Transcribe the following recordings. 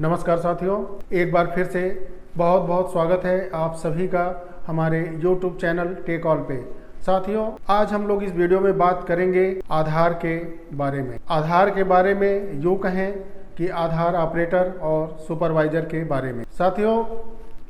नमस्कार साथियों, एक बार फिर से बहुत बहुत स्वागत है आप सभी का हमारे YouTube चैनल टेक ऑल पे। साथियों, आज हम लोग इस वीडियो में बात करेंगे आधार के बारे में। आधार के बारे में यूँ कहें कि आधार ऑपरेटर और सुपरवाइजर के बारे में। साथियों,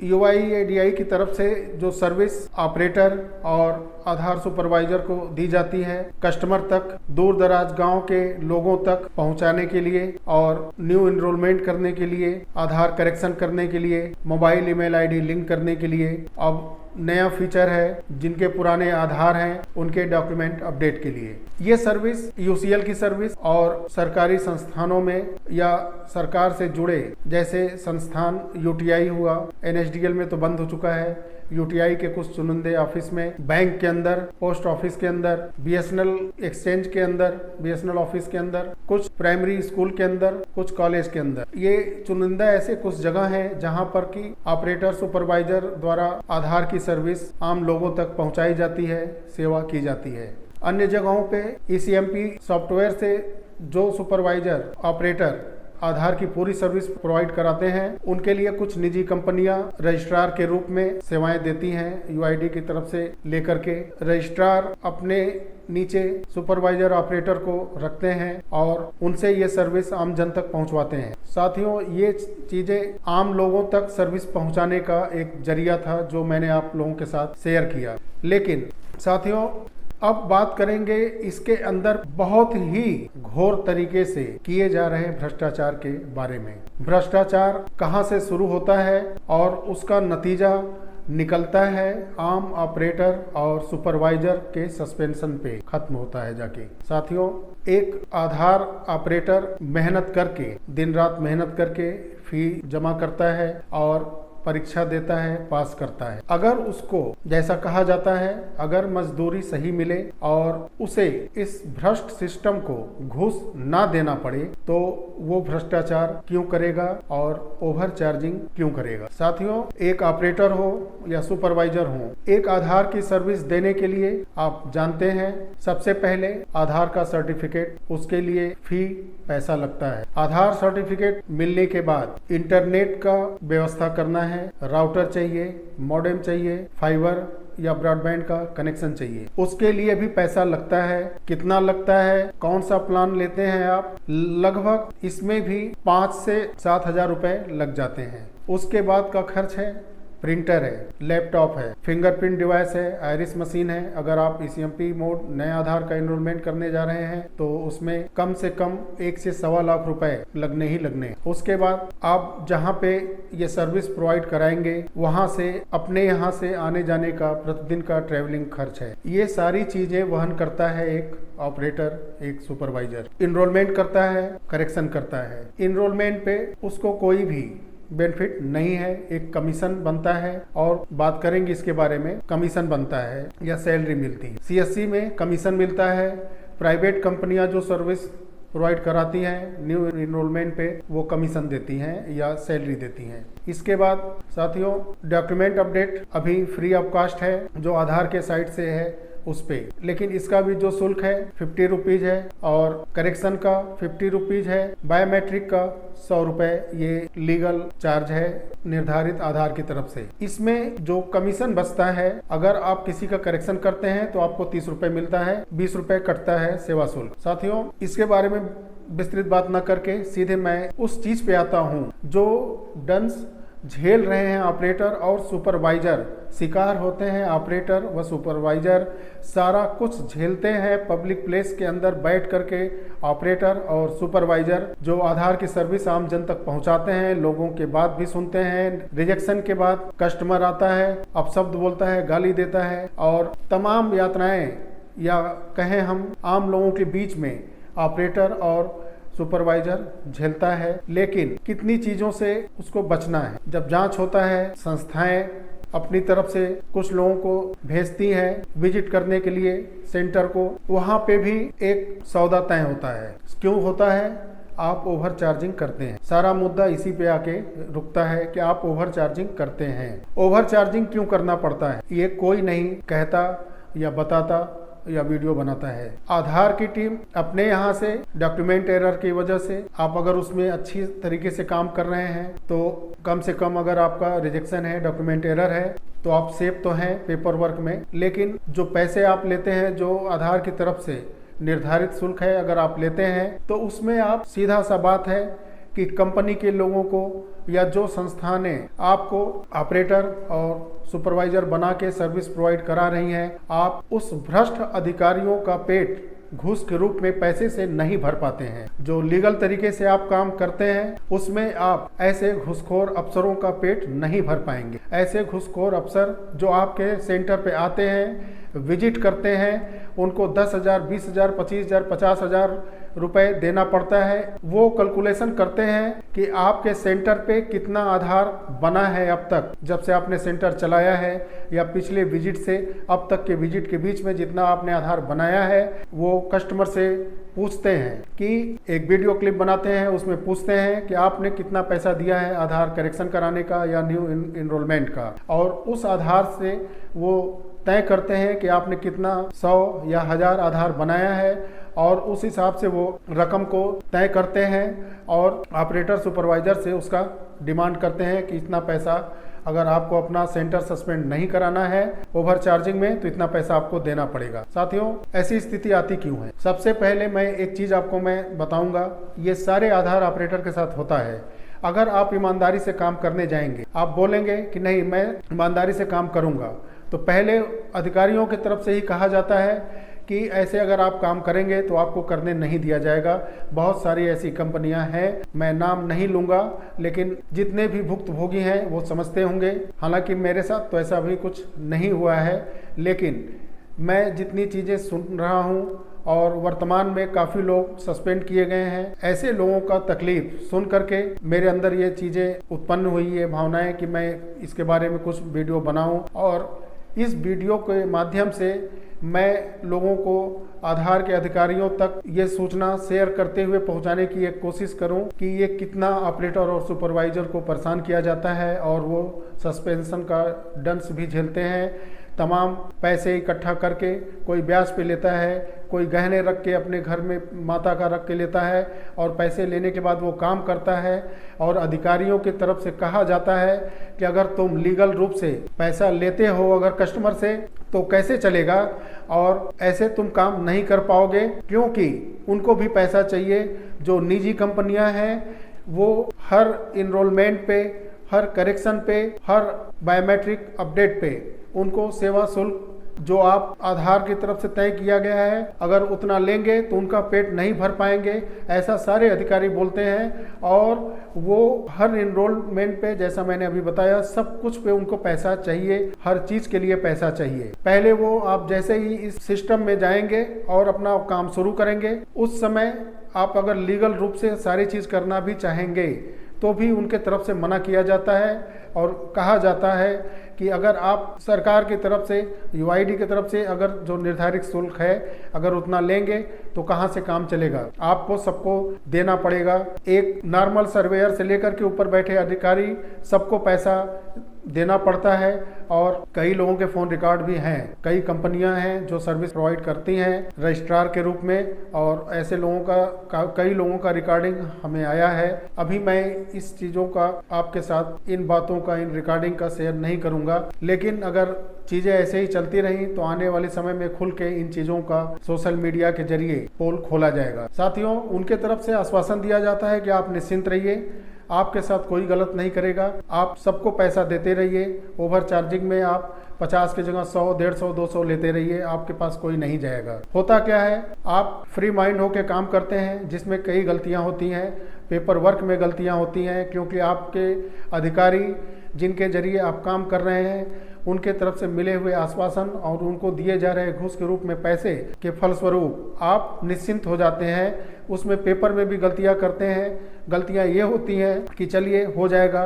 UIDAI की तरफ से जो सर्विस ऑपरेटर और आधार सुपरवाइजर को दी जाती है कस्टमर तक, दूर दराज गांव के लोगों तक पहुंचाने के लिए और न्यू इनरोलमेंट करने के लिए, आधार करेक्शन करने के लिए, मोबाइल ईमेल आईडी लिंक करने के लिए अब नया फीचर है। जिनके पुराने आधार हैं उनके डॉक्यूमेंट अपडेट के लिए ये सर्विस UCL की सर्विस और सरकारी संस्थानों में या सरकार से जुड़े जैसे संस्थान UTI हुआ, NSDL में तो बंद हो चुका है, UTI के कुछ चुनिंदे ऑफिस में, बैंक के अंदर, पोस्ट ऑफिस के अंदर, BSNL एक्सचेंज के अंदर, BSNL ऑफिस के अंदर, कुछ प्राइमरी स्कूल के अंदर, कुछ कॉलेज के अंदर, ये चुनिंदा ऐसे कुछ जगह हैं जहां पर कि ऑपरेटर सुपरवाइजर द्वारा आधार की सर्विस आम लोगों तक पहुंचाई जाती है, सेवा की जाती है। अन्य जगहों पे ECMP सॉफ्टवेयर से जो सुपरवाइजर ऑपरेटर आधार की पूरी सर्विस प्रोवाइड कराते हैं उनके लिए कुछ निजी कंपनियां रजिस्ट्रार के रूप में सेवाएं देती हैं। UID की तरफ से लेकर के रजिस्ट्रार अपने नीचे सुपरवाइजर ऑपरेटर को रखते हैं और उनसे ये सर्विस आम जन तक पहुंचवाते हैं। साथियों, ये चीजें आम लोगों तक सर्विस पहुंचाने का एक जरिया था जो मैंने आप लोगों के साथ शेयर किया। लेकिन साथियों, अब बात करेंगे इसके अंदर बहुत ही घोर तरीके से किए जा रहे भ्रष्टाचार के बारे में। भ्रष्टाचार कहां से शुरू होता है और उसका नतीजा निकलता है आम ऑपरेटर और सुपरवाइजर के सस्पेंशन पे खत्म होता है जाके। साथियों, एक आधार ऑपरेटर मेहनत करके, दिन रात मेहनत करके फी जमा करता है और परीक्षा देता है, पास करता है। अगर उसको जैसा कहा जाता है, अगर मजदूरी सही मिले और उसे इस भ्रष्ट सिस्टम को घूस ना देना पड़े तो वो भ्रष्टाचार क्यों करेगा और ओवर चार्जिंग क्यों करेगा। साथियों, एक ऑपरेटर हो या सुपरवाइजर हो, एक आधार की सर्विस देने के लिए आप जानते हैं सबसे पहले आधार का सर्टिफिकेट, उसके लिए फी पैसा लगता है। आधार सर्टिफिकेट मिलने के बाद इंटरनेट का व्यवस्था करना है, राउटर चाहिए, मॉडेम चाहिए, फाइबर या ब्रॉडबैंड का कनेक्शन चाहिए, उसके लिए भी पैसा लगता है। कितना लगता है, कौन सा प्लान लेते हैं आप, लगभग इसमें भी 5 से 7 हजार रुपए लग जाते हैं। उसके बाद का खर्च है, प्रिंटर है, लैपटॉप है, फिंगरप्रिंट डिवाइस है, आयरिस मशीन है। अगर आप ECMP मोड नए आधार का एनरोलमेंट करने जा रहे हैं तो उसमें कम से कम 1 से सवा लाख रुपए लगने ही लगने। उसके बाद आप जहां पे ये सर्विस प्रोवाइड कराएंगे वहां से अपने यहाँ से आने जाने का प्रतिदिन का ट्रेवलिंग खर्च है। ये सारी चीजें वहन करता है एक ऑपरेटर, एक सुपरवाइजर। इनरोलमेंट करता है, करेक्शन करता है। इनरोलमेंट पे उसको कोई भी बेनिफिट नहीं है, एक कमीशन बनता है और बात करेंगे इसके बारे में। कमीशन बनता है या सैलरी मिलती है। CSC में कमीशन मिलता है। प्राइवेट कंपनियां जो सर्विस प्रोवाइड कराती हैं न्यू इनरोलमेंट पे वो कमीशन देती हैं या सैलरी देती हैं। इसके बाद साथियों, डॉक्यूमेंट अपडेट अभी फ्री ऑफ कास्ट है जो आधार के साइट से है उस पे, लेकिन इसका भी जो शुल्क है 50 रुपीज है और करेक्शन का 50 रुपीज है, बायोमेट्रिक का 100 रुपए ये लीगल चार्ज है निर्धारित आधार की तरफ से। इसमें जो कमीशन बचता है, अगर आप किसी का करेक्शन करते हैं तो आपको 30 रुपए मिलता है, 20 रुपए कटता है सेवा शुल्क। साथियों, इसके बारे में विस्तृत बात न करके सीधे मैं उस चीज पे आता हूँ जो डंस झेल रहे हैं ऑपरेटर और सुपरवाइजर, शिकार होते हैं ऑपरेटर व सुपरवाइजर, सारा कुछ झेलते हैं पब्लिक प्लेस के अंदर बैठ करके ऑपरेटर और सुपरवाइजर जो आधार की सर्विस आम जन तक पहुंचाते हैं। लोगों के बात भी सुनते हैं, रिजेक्शन के बाद कस्टमर आता है, अपशब्द बोलता है, गाली देता है और तमाम यातनाएं या कहें हम आम लोगों के बीच में ऑपरेटर और सुपरवाइजर झेलता है। लेकिन कितनी चीजों से उसको बचना है। जब जांच होता है, संस्थाएं अपनी तरफ से कुछ लोगों को भेजती हैं विजिट करने के लिए सेंटर को, वहां पे भी एक सौदा तय होता है। क्यों होता है? आप ओवर चार्जिंग करते हैं। सारा मुद्दा इसी पे आके रुकता है कि आप ओवर चार्जिंग करते हैं। ओवर चार्जिंग क्यों करना पड़ता है ये कोई नहीं कहता या बताता, या वीडियो बनाता है। आधार की टीम अपने यहाँ से डॉक्यूमेंट एरर की वजह से आप अगर उसमें अच्छी तरीके से काम कर रहे हैं तो कम से कम अगर आपका रिजेक्शन है, डॉक्यूमेंट एरर है, तो आप सेफ तो हैं पेपर वर्क में। लेकिन जो पैसे आप लेते हैं, जो आधार की तरफ से निर्धारित शुल्क है, अगर आप लेते हैं तो उसमें आप सीधा सा बात है कि कंपनी के लोगों को या जो संस्थानें आपको ऑपरेटर और सुपरवाइजर बना के सर्विस प्रोवाइड करा रही हैं, आप उस भ्रष्ट अधिकारियों का पेट घूस के रूप में पैसे से नहीं भर पाते हैं। जो लीगल तरीके से आप काम करते हैं उसमें आप ऐसे घूसखोर अफसरों का पेट नहीं भर पाएंगे। ऐसे घूसखोर अफसर जो आपके सेंटर पे आते हैं, विजिट करते हैं, उनको 10,000, 20,000, 25,000, 50,000 रुपए देना पड़ता है। वो कैलकुलेशन करते हैं कि आपके सेंटर पे कितना आधार बना है अब तक, जब से आपने सेंटर चलाया है, या पिछले विजिट से अब तक के विजिट के बीच में जितना आपने आधार बनाया है, वो कस्टमर से पूछते हैं कि एक वीडियो क्लिप बनाते हैं, उसमें पूछते हैं कि आपने कितना पैसा दिया है आधार करेक्शन कराने का या न्यू इनरोलमेंट का, और उस आधार से वो तय करते हैं कि आपने कितना 100 या 1000 आधार बनाया है, और उस हिसाब से वो रकम को तय करते हैं और ऑपरेटर सुपरवाइजर से उसका डिमांड करते हैं कि इतना पैसा, अगर आपको अपना सेंटर सस्पेंड नहीं कराना है ओवर चार्जिंग में, तो इतना पैसा आपको देना पड़ेगा। साथियों, ऐसी स्थिति आती क्यों है? सबसे पहले मैं एक चीज़ आपको मैं बताऊंगा, ये सारे आधार ऑपरेटर के साथ होता है। अगर आप ईमानदारी से काम करने जाएंगे, आप बोलेंगे कि नहीं मैं ईमानदारी से काम करूंगा, तो पहले अधिकारियों की तरफ से ही कहा जाता है कि ऐसे अगर आप काम करेंगे तो आपको करने नहीं दिया जाएगा। बहुत सारी ऐसी कंपनियां हैं, मैं नाम नहीं लूँगा, लेकिन जितने भी भुक्तभोगी हैं वो समझते होंगे। हालांकि मेरे साथ तो ऐसा भी कुछ नहीं हुआ है, लेकिन मैं जितनी चीज़ें सुन रहा हूँ और वर्तमान में काफ़ी लोग सस्पेंड किए गए हैं, ऐसे लोगों का तकलीफ सुन करके मेरे अंदर ये चीज़ें उत्पन्न हुई है, भावनाएं, कि मैं इसके बारे में कुछ वीडियो बनाऊं और इस वीडियो के माध्यम से मैं लोगों को आधार के अधिकारियों तक ये सूचना शेयर करते हुए पहुंचाने की एक कोशिश करूं कि ये कितना ऑपरेटर और सुपरवाइजर को परेशान किया जाता है और वो सस्पेंशन का दंश भी झेलते हैं। तमाम पैसे इकट्ठा करके कोई ब्याज पे लेता है, कोई गहने रख के अपने घर में माता का रख के लेता है, और पैसे लेने के बाद वो काम करता है। और अधिकारियों की तरफ से कहा जाता है कि अगर तुम लीगल रूप से पैसा लेते हो अगर कस्टमर से, तो कैसे चलेगा, और ऐसे तुम काम नहीं कर पाओगे, क्योंकि उनको भी पैसा चाहिए। जो निजी कंपनियां हैं वो हर इनरोलमेंट पे, हर करेक्शन पे, हर बायोमेट्रिक अपडेट पे उनको सेवा शुल्क जो आप आधार की तरफ से तय किया गया है, अगर उतना लेंगे तो उनका पेट नहीं भर पाएंगे, ऐसा सारे अधिकारी बोलते हैं। और वो हर इनरोलमेंट पे, जैसा मैंने अभी बताया, सब कुछ पे उनको पैसा चाहिए, हर चीज के लिए पैसा चाहिए। पहले वो आप जैसे ही इस सिस्टम में जाएंगे और अपना काम शुरू करेंगे, उस समय आप अगर लीगल रूप से सारी चीज करना भी चाहेंगे तो भी उनके तरफ से मना किया जाता है और कहा जाता है कि अगर आप सरकार की तरफ से, यूआईडी की तरफ से अगर जो निर्धारित शुल्क है अगर उतना लेंगे तो कहाँ से काम चलेगा, आपको सबको देना पड़ेगा। एक नॉर्मल सर्वेयर से लेकर के ऊपर बैठे अधिकारी सबको पैसा देना पड़ता है। और कई लोगों के फ़ोन रिकॉर्ड भी हैं, कई कंपनियां हैं जो सर्विस प्रोवाइड करती हैं रजिस्ट्रार के रूप में, और ऐसे लोगों का कई लोगों का रिकॉर्डिंग हमें आया है। अभी मैं इस चीज़ों का आपके साथ, इन बातों का, इन रिकॉर्डिंग का शेयर नहीं करूंगा, लेकिन अगर चीज़ें ऐसे ही चलती रही तो आने वाले समय में खुल के इन चीज़ों का सोशल मीडिया के जरिए पोल खोला जाएगा। साथियों, उनके तरफ से आश्वासन दिया जाता है कि आप निश्चिंत रहिए, आपके साथ कोई गलत नहीं करेगा, आप सबको पैसा देते रहिए, ओवर चार्जिंग में आप 50 की जगह 100, 150, 200 लेते रहिए, आपके पास कोई नहीं जाएगा। होता क्या है, आप फ्री माइंड होकर काम करते हैं जिसमें कई गलतियां होती हैं, पेपर वर्क में गलतियां होती हैं, क्योंकि आपके अधिकारी जिनके जरिए आप काम कर रहे हैं उनके तरफ से मिले हुए आश्वासन और उनको दिए जा रहे घूस के रूप में पैसे के फलस्वरूप आप निश्चिंत हो जाते हैं। उसमें पेपर में भी गलतियां करते हैं। गलतियां ये होती हैं कि चलिए हो जाएगा,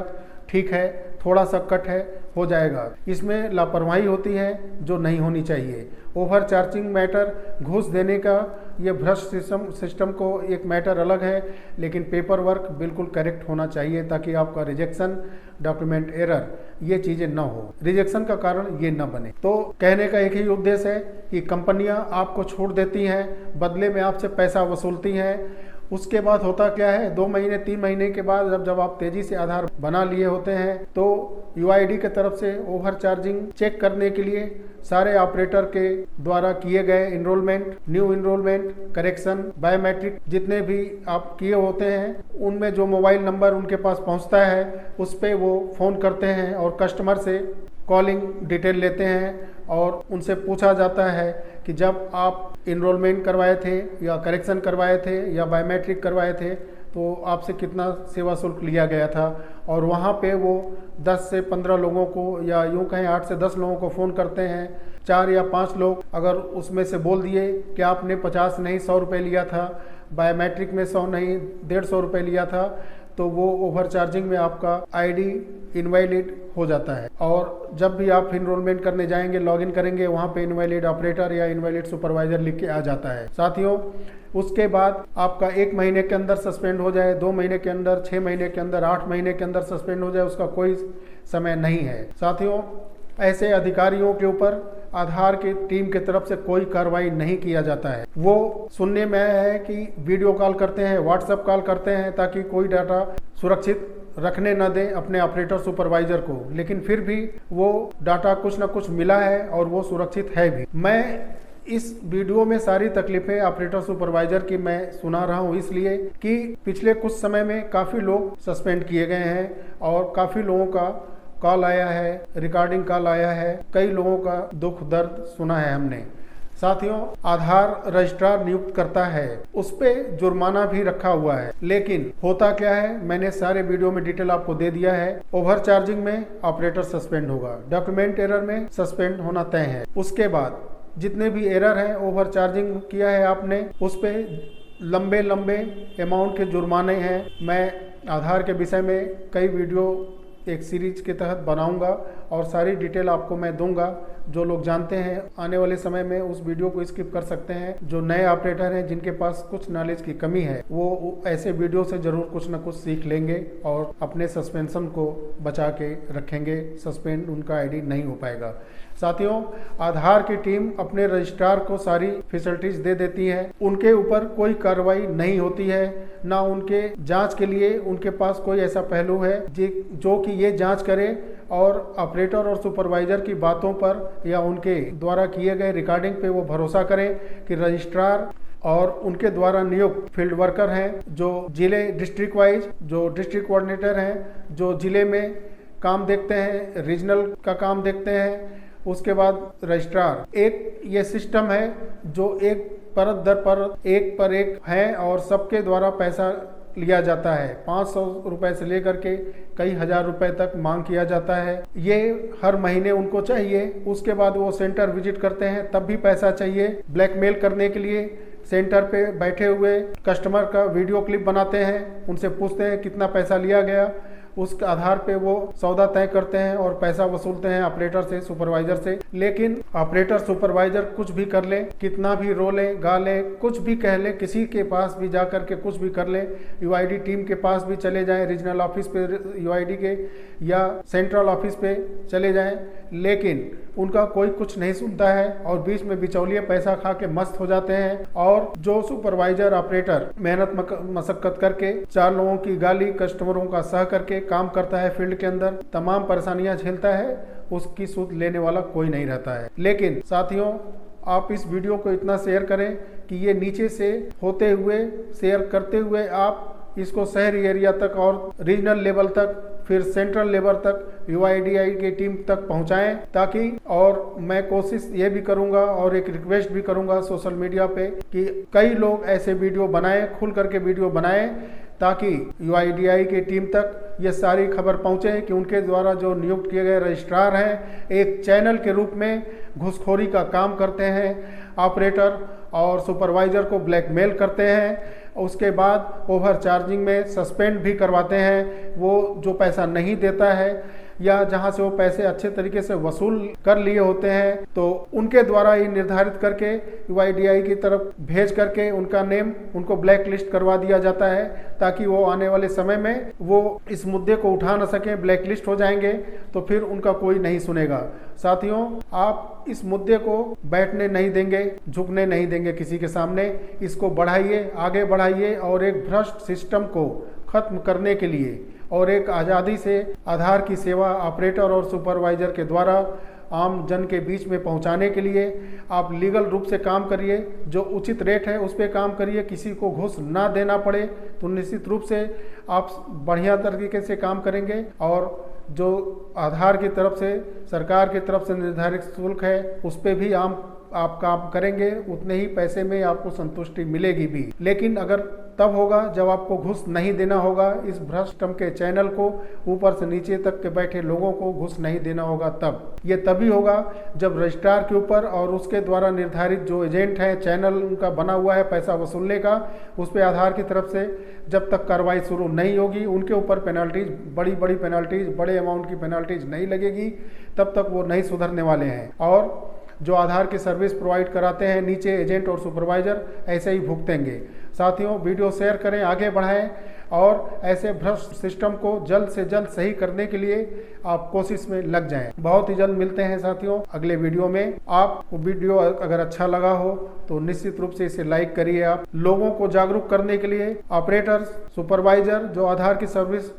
ठीक है, थोड़ा सा कट है, हो जाएगा। इसमें लापरवाही होती है जो नहीं होनी चाहिए। ओवर चार्जिंग मैटर, घूस देने का, ये भ्रष्ट सिस्टम को एक मैटर अलग है, लेकिन पेपर वर्क बिल्कुल करेक्ट होना चाहिए ताकि आपका रिजेक्शन, डॉक्यूमेंट एरर, ये चीज़ें ना हो, रिजेक्शन का कारण ये ना बने। तो कहने का एक ही उद्देश्य है कि कंपनियां आपको छूट देती हैं, बदले में आपसे पैसा वसूलती हैं। उसके बाद होता क्या है, 2 महीने 3 महीने के बाद जब आप तेजी से आधार बना लिए होते हैं तो यूआईडी की तरफ से ओवर चार्जिंग चेक करने के लिए सारे ऑपरेटर के द्वारा किए गए enrolment, new enrolment, correction, biometric जितने भी आप किए होते हैं, उनमें जो मोबाइल नंबर उनके पास पहुंचता है उस पर वो फ़ोन करते हैं और कस्टमर से कॉलिंग डिटेल लेते हैं और उनसे पूछा जाता है कि जब आप इनरोलमेंट करवाए थे या करेक्शन करवाए थे या बायोमेट्रिक करवाए थे तो आपसे कितना सेवा शुल्क लिया गया था। और वहाँ पे वो 10 से 15 लोगों को या यूँ कहें 8 से 10 लोगों को फ़ोन करते हैं। 4 या 5 लोग अगर उसमें से बोल दिए कि आपने 50 नहीं 100 रुपये लिया था, बायोमेट्रिक में 100 नहीं 150 रुपये लिया था, तो वो ओवर चार्जिंग में आपका आईडी इनवैलिड हो जाता है। और जब भी आप इनरोलमेंट करने जाएंगे, लॉगिन करेंगे, वहाँ पे इनवैलिड ऑपरेटर या इनवैलिड सुपरवाइजर लिख के आ जाता है। साथियों, उसके बाद आपका 1 महीने के अंदर सस्पेंड हो जाए, 2 महीने के अंदर, 6 महीने के अंदर, 8 महीने के अंदर सस्पेंड हो जाए, उसका कोई समय नहीं है। साथियों, ऐसे अधिकारियों के ऊपर आधार की टीम की तरफ से कोई कार्रवाई नहीं किया जाता है। वो सुनने में आया है कि वीडियो कॉल करते हैं, व्हाट्सएप कॉल करते हैं ताकि कोई डाटा सुरक्षित रखने न दें अपने ऑपरेटर सुपरवाइजर को, लेकिन फिर भी वो डाटा कुछ ना कुछ मिला है और वो सुरक्षित है भी। मैं इस वीडियो में सारी तकलीफें ऑपरेटर सुपरवाइजर की मैं सुना रहा हूँ इसलिए कि पिछले कुछ समय में काफ़ी लोग सस्पेंड किए गए हैं और काफ़ी लोगों का कॉल आया है, रिकॉर्डिंग कॉल आया है, कई लोगों का दुख दर्द सुना है हमने। साथियों, आधार रजिस्ट्रार नियुक्त करता है, उस पर जुर्माना भी रखा हुआ है, लेकिन होता क्या है, मैंने सारे वीडियो में डिटेल आपको दे दिया है। ओवर चार्जिंग में ऑपरेटर सस्पेंड होगा, डॉक्यूमेंट एरर में सस्पेंड होना तय है। उसके बाद जितने भी एरर हैं, ओवर चार्जिंग किया है आपने, उस पर लंबे लंबे अमाउंट के जुर्माने हैं। मैं आधार के विषय में कई वीडियो एक सीरीज के तहत बनाऊंगा और सारी डिटेल आपको मैं दूंगा। जो लोग जानते हैं आने वाले समय में उस वीडियो को स्किप कर सकते हैं। जो नए ऑपरेटर हैं जिनके पास कुछ नॉलेज की कमी है वो ऐसे वीडियो से जरूर कुछ ना कुछ सीख लेंगे और अपने सस्पेंशन को बचा के रखेंगे। सस्पेंड उनका आईडी नहीं हो पाएगा। साथियों, आधार की टीम अपने रजिस्ट्रार को सारी फैसिलिटीज दे देती है, उनके ऊपर कोई कार्रवाई नहीं होती है, ना उनके जांच के लिए उनके पास कोई ऐसा पहलू है जो कि ये जांच करे और ऑपरेटर और सुपरवाइजर की बातों पर या उनके द्वारा किए गए रिकॉर्डिंग पे वो भरोसा करें कि रजिस्ट्रार और उनके द्वारा नियुक्त फील्ड वर्कर हैं, जो जिले डिस्ट्रिक्ट वाइज जो डिस्ट्रिक्ट कोऑर्डिनेटर हैं, जो जिले में काम देखते हैं, रीजनल का काम देखते हैं, उसके बाद रजिस्ट्रार, एक ये सिस्टम है जो एक परत दर परत एक पर एक है और सबके द्वारा पैसा लिया जाता है। 500 रुपए से लेकर के कई हजार रुपए तक मांग किया जाता है। ये हर महीने उनको चाहिए। उसके बाद वो सेंटर विजिट करते हैं, तब भी पैसा चाहिए। ब्लैकमेल करने के लिए सेंटर पे बैठे हुए कस्टमर का वीडियो क्लिप बनाते हैं, उनसे पूछते हैं कितना पैसा लिया गया, उस आधार पे वो सौदा तय करते हैं और पैसा वसूलते हैं ऑपरेटर से, सुपरवाइजर से। लेकिन ऑपरेटर सुपरवाइजर कुछ भी कर ले, कितना भी रोले गाले, कुछ भी कह ले, किसी के पास भी जा कर के कुछ भी कर ले, यूआईडी टीम के पास भी चले जाएं, रीजनल ऑफिस पे यूआईडी के या सेंट्रल ऑफिस पे चले जाएं, लेकिन उनका कोई कुछ नहीं सुनता है और बीच में बिचौलिए पैसा खा के मस्त हो जाते हैं। और जो सुपरवाइजर ऑपरेटर मेहनत मशक्कत करके 4 लोगों की गाली, कस्टमरों का सह करके काम करता है, फील्ड के अंदर तमाम परेशानियां झेलता है, उसकी सूद लेने वाला कोई नहीं रहता है। लेकिन साथियों, आप इस वीडियो को इतना शेयर करें कि ये नीचे से होते हुए शेयर करते हुए आप इसको शहरी एरिया तक और रीजनल लेवल तक, फिर सेंट्रल लेवल तक यूआईडीआई की टीम तक पहुंचाएं, ताकि, और मैं कोशिश ये भी करूंगा और एक रिक्वेस्ट भी करूंगा सोशल मीडिया पे कि कई लोग ऐसे वीडियो बनाएं, खुल करके वीडियो बनाएं, ताकि यूआईडीआई की टीम तक ये सारी खबर पहुंचे कि उनके द्वारा जो नियुक्त किए गए रजिस्ट्रार हैं एक चैनल के रूप में घूसखोरी का काम करते हैं, ऑपरेटर और सुपरवाइजर को ब्लैकमेल करते हैं उसके बाद ओवर चार्जिंग में सस्पेंड भी करवाते हैं। वो जो पैसा नहीं देता है या जहां से वो पैसे अच्छे तरीके से वसूल कर लिए होते हैं, तो उनके द्वारा ही निर्धारित करके UIDAI की तरफ भेज करके उनका नेम उनको ब्लैक लिस्ट करवा दिया जाता है, ताकि वो आने वाले समय में वो इस मुद्दे को उठा न सकें। ब्लैक लिस्ट हो जाएंगे तो फिर उनका कोई नहीं सुनेगा। साथियों, आप इस मुद्दे को बैठने नहीं देंगे, झुकने नहीं देंगे किसी के सामने। इसको बढ़ाइए, आगे बढ़ाइए और एक भ्रष्ट सिस्टम को खत्म करने के लिए और एक आज़ादी से आधार की सेवा ऑपरेटर और सुपरवाइजर के द्वारा आम जन के बीच में पहुंचाने के लिए आप लीगल रूप से काम करिए। जो उचित रेट है उस पर काम करिए, किसी को घूस ना देना पड़े तो निश्चित रूप से आप बढ़िया तरीके से काम करेंगे। और जो आधार की तरफ से, सरकार की तरफ से निर्धारित शुल्क है, उस पर भी आप काम करेंगे, उतने ही पैसे में आपको संतुष्टि मिलेगी भी। लेकिन अगर तब होगा जब आपको घूस नहीं देना होगा। इस भ्रष्टम के चैनल को ऊपर से नीचे तक के बैठे लोगों को घूस नहीं देना होगा। तब ये तभी होगा जब रजिस्ट्रार के ऊपर और उसके द्वारा निर्धारित जो एजेंट है, चैनल उनका बना हुआ है पैसा वसूलने का, उस पर आधार की तरफ से जब तक कार्रवाई शुरू नहीं होगी, उनके ऊपर पेनल्टीज, बड़ी बड़ी पेनल्टीज, बड़े अमाउंट की पेनल्टीज नहीं लगेगी, तब तक वो नहीं सुधरने वाले हैं। और जो आधार की सर्विस प्रोवाइड कराते हैं नीचे एजेंट और सुपरवाइजर, ऐसे ही भुगतेंगे। साथियों, वीडियो शेयर करें, आगे बढ़ाएं और ऐसे भ्रष्ट सिस्टम को जल्द से जल्द सही करने के लिए आप कोशिश में लग जाएं। बहुत ही जल्द मिलते हैं साथियों अगले वीडियो में। आपको वीडियो अगर अच्छा लगा हो तो निश्चित रूप से इसे लाइक करिए। आप लोगों को जागरूक करने के लिए ऑपरेटर, सुपरवाइजर जो आधार की सर्विस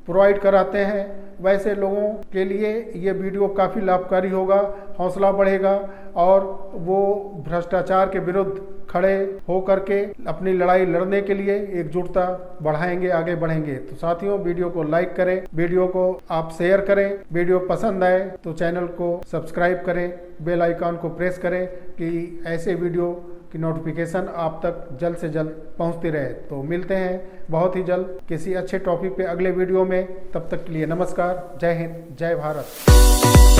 प्रोवाइड कराते हैं, वैसे लोगों के लिए ये वीडियो काफ़ी लाभकारी होगा, हौसला बढ़ेगा और वो भ्रष्टाचार के विरुद्ध खड़े हो करके अपनी लड़ाई लड़ने के लिए एकजुटता बढ़ाएंगे, आगे बढ़ेंगे। तो साथियों, वीडियो को लाइक करें, वीडियो को आप शेयर करें, वीडियो पसंद आए तो चैनल को सब्सक्राइब करें, बेल आइकॉन को प्रेस करें कि ऐसे वीडियो की नोटिफिकेशन आप तक जल्द से जल्द पहुंचती रहे। तो मिलते हैं बहुत ही जल्द किसी अच्छे टॉपिक पे अगले वीडियो में। तब तक के लिए नमस्कार, जय हिंद, जय भारत।